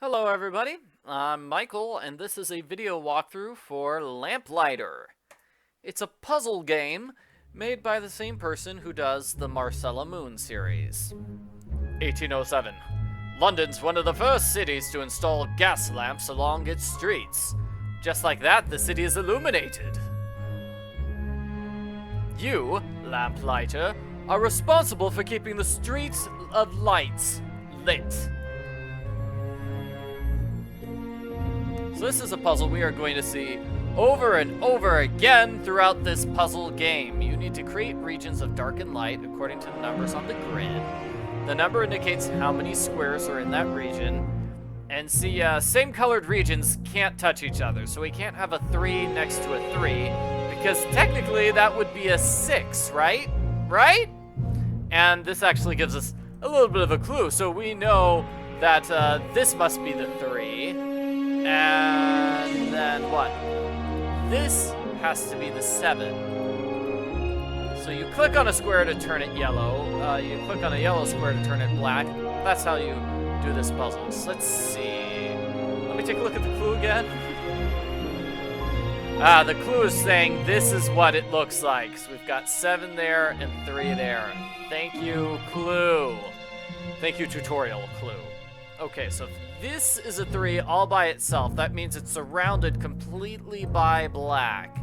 Hello everybody, I'm Michael, and this is a video walkthrough for Lamplighter. It's a puzzle game made by the same person who does the Marcella Moon series. 1807. London's one of the first cities to install gas lamps along its streets. Just like that, the city is illuminated. You, Lamplighter, are responsible for keeping the streets of lights lit. So this is a puzzle we are going to see over and over again throughout this puzzle game. You need to create regions of dark and light according to the numbers on the grid. The number indicates how many squares are in that region. And see, same colored regions can't touch each other, so we can't have a 3 next to a 3, because technically that would be a 6, right? Right? And this actually gives us a little bit of a clue, so we know that this must be the 3. And then what? This has to be the 7. So you click on a square to turn it yellow. You click on a yellow square to turn it black. That's how you do this puzzle. So let's see. Let me take a look at the clue again. The clue is saying this is what it looks like. So we've got 7 there and 3 there. Thank you, clue. Thank you, tutorial clue. Okay, so if this is a 3 all by itself, that means it's surrounded completely by black.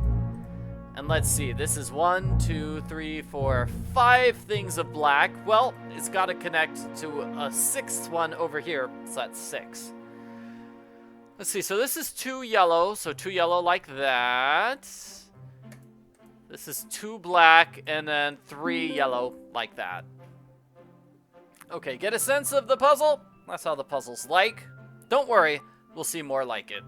And let's see, this is 1, 2, 3, 4, 5 things of black. Well, it's got to connect to a 6th one over here, so that's 6. Let's see, so this is 2 yellow, so 2 yellow like that. This is 2 black, and then 3 yellow like that. Okay, get a sense of the puzzle? That's how the puzzle's like. Don't worry, we'll see more like it.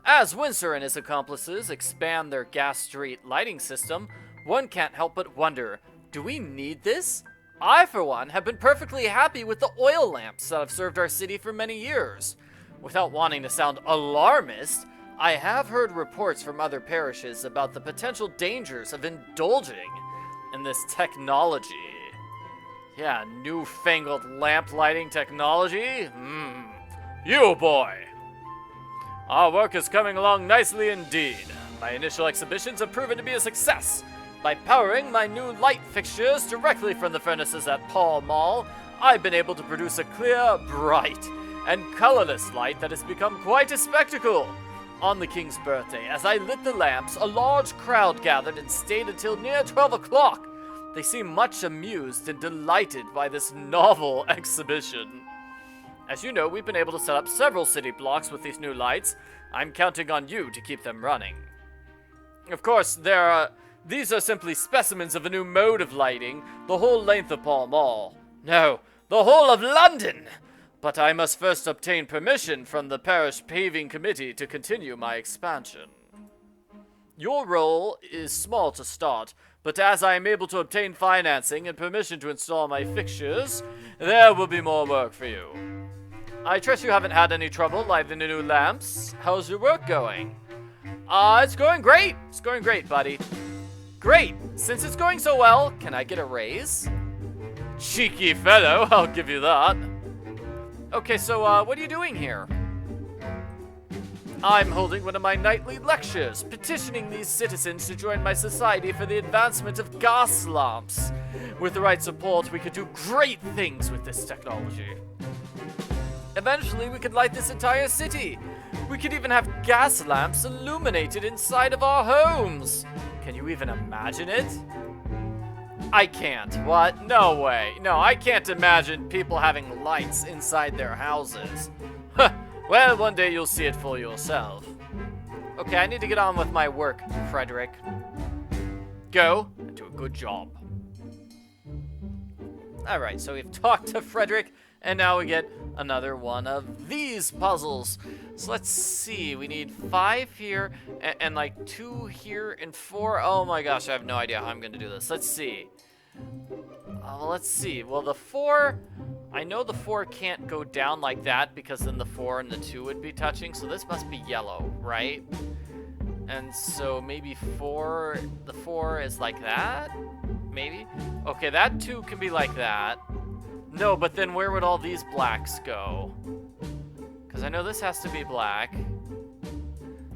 As Winsor and his accomplices expand their gas street lighting system, one can't help but wonder, do we need this? I, for one, have been perfectly happy with the oil lamps that have served our city for many years. Without wanting to sound alarmist, I have heard reports from other parishes about the potential dangers of indulging in this technology. Yeah, newfangled lamp lighting technology? You boy! Our work is coming along nicely indeed. My initial exhibitions have proven to be a success. By powering my new light fixtures directly from the furnaces at Pall Mall, I've been able to produce a clear, bright, and colorless light that has become quite a spectacle. On the King's birthday, as I lit the lamps, a large crowd gathered and stayed until near 12 o'clock. They seem much amused and delighted by this novel exhibition. As you know, we've been able to set up several city blocks with these new lights. I'm counting on you to keep them running. Of course, these are simply specimens of a new mode of lighting, the whole length of Pall Mall. No, the whole of London! But I must first obtain permission from the parish paving committee to continue my expansion. Your role is small to start, but as I am able to obtain financing and permission to install my fixtures, there will be more work for you. I trust you haven't had any trouble lighting the new lamps. How's your work going? It's going great. It's going great, buddy. Great. Since it's going so well, can I get a raise? Cheeky fellow, I'll give you that. Okay, so what are you doing here? I'm holding one of my nightly lectures, petitioning these citizens to join my society for the advancement of gas lamps. With the right support, we could do great things with this technology. Eventually, we could light this entire city. We could even have gas lamps illuminated inside of our homes. Can you even imagine it? I can't. What? No way. No, I can't imagine people having lights inside their houses. Huh. Well, one day you'll see it for yourself. Okay, I need to get on with my work, Frederick. Go and do a good job. Alright, so we've talked to Frederick, and now we get another one of these puzzles. So let's see, we need 5 here, and like 2 here, and 4. Oh my gosh, I have no idea how I'm gonna do this. Let's see. Let's see. Well, the 4, I know the 4 can't go down like that because then the 4 and the 2 would be touching. So this must be yellow, right? And so maybe 4, the 4 is like that? maybe? Okay, that 2 can be like that. No, but then where would all these blacks go? Because I know this has to be black.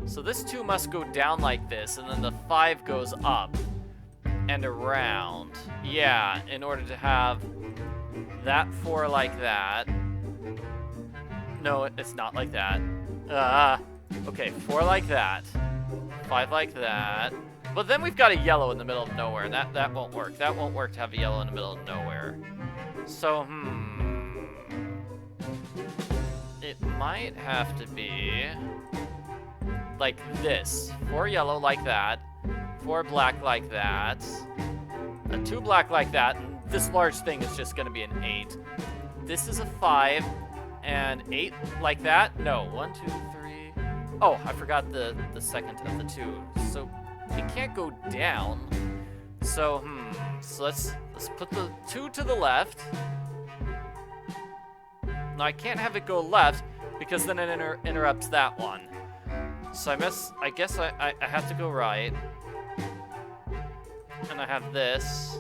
So this 2 must go down like this, and then the 5 goes up and around. Yeah, in order to have that 4 like that. No, it's not like that. Okay, 4 like that. 5 like that. But then we've got a yellow in the middle of nowhere, and that won't work. That won't work to have a yellow in the middle of nowhere. So, it might have to be like this. 4 yellow like that. 4 black like that. A 2 black like that. And this large thing is just going to be an 8. This is a 5 and 8 like that. No, 1, 2, 3. Oh, I forgot the second of the 2. So it can't go down. So, so let's put the 2 to the left. No, I can't have it go left because then it interrupts that one. So I guess I have to go right. And I have this.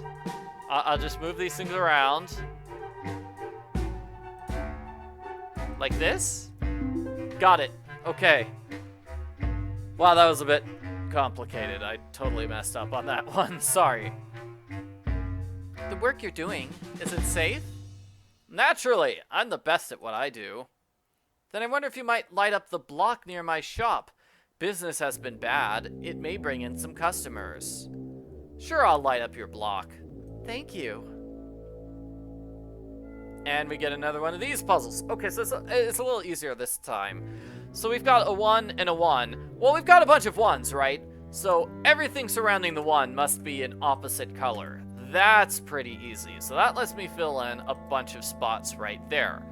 I'll just move these things around. Like this? Got it. Okay. Wow, that was a bit complicated. I totally messed up on that one. Sorry. The work you're doing, is it safe? Naturally, I'm the best at what I do. Then I wonder if you might light up the block near my shop. Business has been bad. It may bring in some customers. Sure, I'll light up your block. Thank you. And we get another one of these puzzles. Okay, so it's a little easier this time. So we've got a 1 and a 1. Well, we've got a bunch of 1s, right? So everything surrounding the 1 must be an opposite color. That's pretty easy. So that lets me fill in a bunch of spots right there.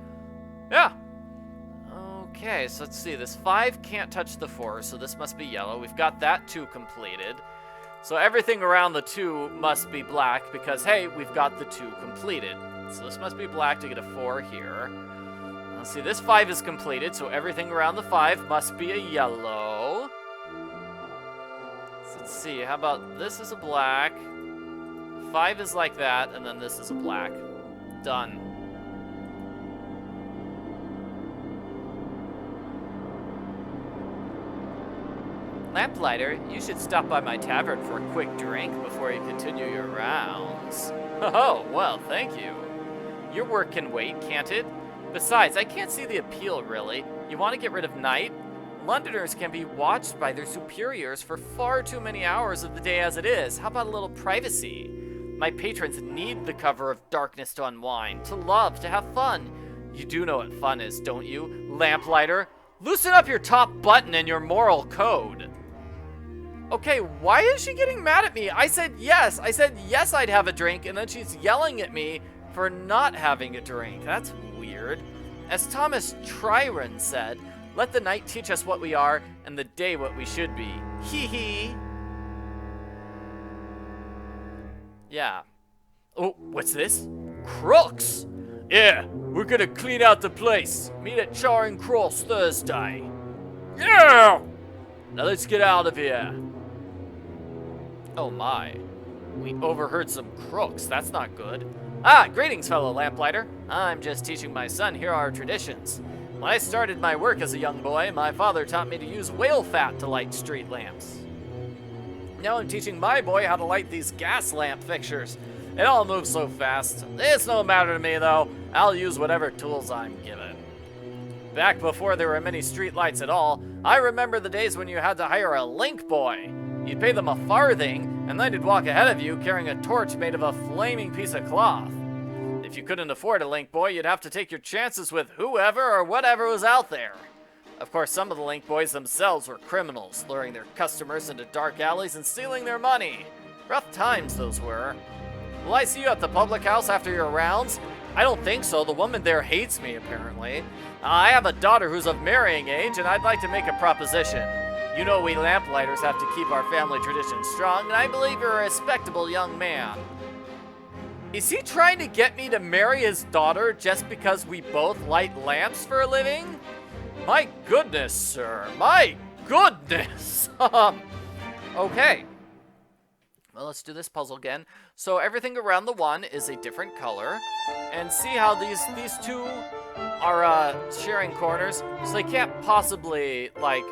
Yeah. Okay, so let's see. This 5 can't touch the 4, so this must be yellow. We've got that 2 completed. So everything around the 2 must be black because, hey, we've got the 2 completed. So this must be black to get a 4 here. Let's see, this 5 is completed, so everything around the 5 must be a yellow. So let's see, how about this is a black, 5 is like that, and then this is a black. Done. Lamplighter, you should stop by my tavern for a quick drink before you continue your rounds. Oh, well, thank you. Your work can wait, can't it? Besides, I can't see the appeal, really. You want to get rid of night? Londoners can be watched by their superiors for far too many hours of the day as it is. How about a little privacy? My patrons need the cover of darkness to unwind, to love, to have fun. You do know what fun is, don't you, Lamplighter? Loosen up your top button and your moral code. Okay, why is she getting mad at me? I said yes. I said yes I'd have a drink, and then she's yelling at me for not having a drink. That's weird. As Thomas Tryon said, let the night teach us what we are, and the day what we should be. Hee hee. Yeah. Oh, what's this? Crooks! Yeah, we're gonna clean out the place. Meet at Charing Cross Thursday. Yeah! Now let's get out of here. Oh my. We overheard some crooks. That's not good. Ah, greetings, fellow Lamplighter. I'm just teaching my son here our traditions. When I started my work as a young boy, my father taught me to use whale fat to light street lamps. Now I'm teaching my boy how to light these gas lamp fixtures. It all moves so fast. It's no matter to me, though. I'll use whatever tools I'm given. Back before there were many street lights at all, I remember the days when you had to hire a link boy. You'd pay them a farthing, and then he'd walk ahead of you carrying a torch made of a flaming piece of cloth. If you couldn't afford a link boy, you'd have to take your chances with whoever or whatever was out there. Of course, some of the link boys themselves were criminals, luring their customers into dark alleys and stealing their money. Rough times those were. Will I see you at the public house after your rounds? I don't think so. The woman there hates me, apparently. I have a daughter who's of marrying age, and I'd like to make a proposition. You know we Lamplighters have to keep our family traditions strong, and I believe you're a respectable young man. Is he trying to get me to marry his daughter just because we both light lamps for a living? My goodness, sir. My goodness. Okay. Well, let's do this puzzle again. So everything around the 1 is a different color. And see how these two are sharing corners? So they can't possibly, like,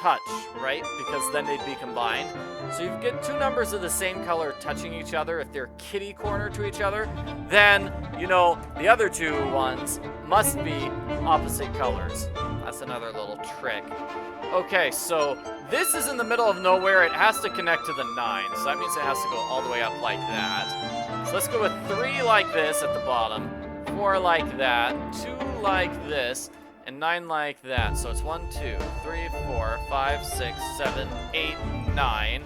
touch, right? Because then they'd be combined. So you get 2 numbers of the same color touching each other. If they're kitty corner to each other, then, you know, the other 2 ones must be opposite colors. That's another little trick. Okay, so this is in the middle of nowhere. It has to connect to the 9, so that means it has to go all the way up like that. So let's go with 3 like this at the bottom, 4 like that, 2 like this, and 9 like that. So it's 1, 2, 3, 4, 5, 6, 7, 8, 9.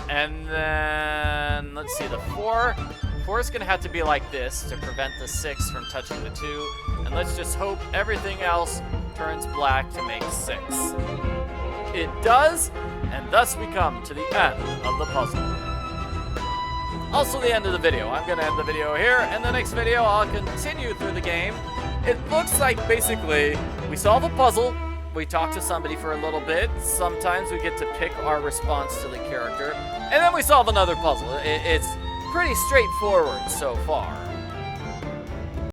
And then, let's see, the 4 is going to have to be like this to prevent the 6 from touching the 2. And let's just hope everything else turns black to make 6. It does, and thus we come to the end of the puzzle. Also the end of the video. I'm going to end the video here. In the next video, I'll continue through the game. It looks like basically we solve a puzzle, we talk to somebody for a little bit, sometimes we get to pick our response to the character, and then we solve another puzzle. It's pretty straightforward so far.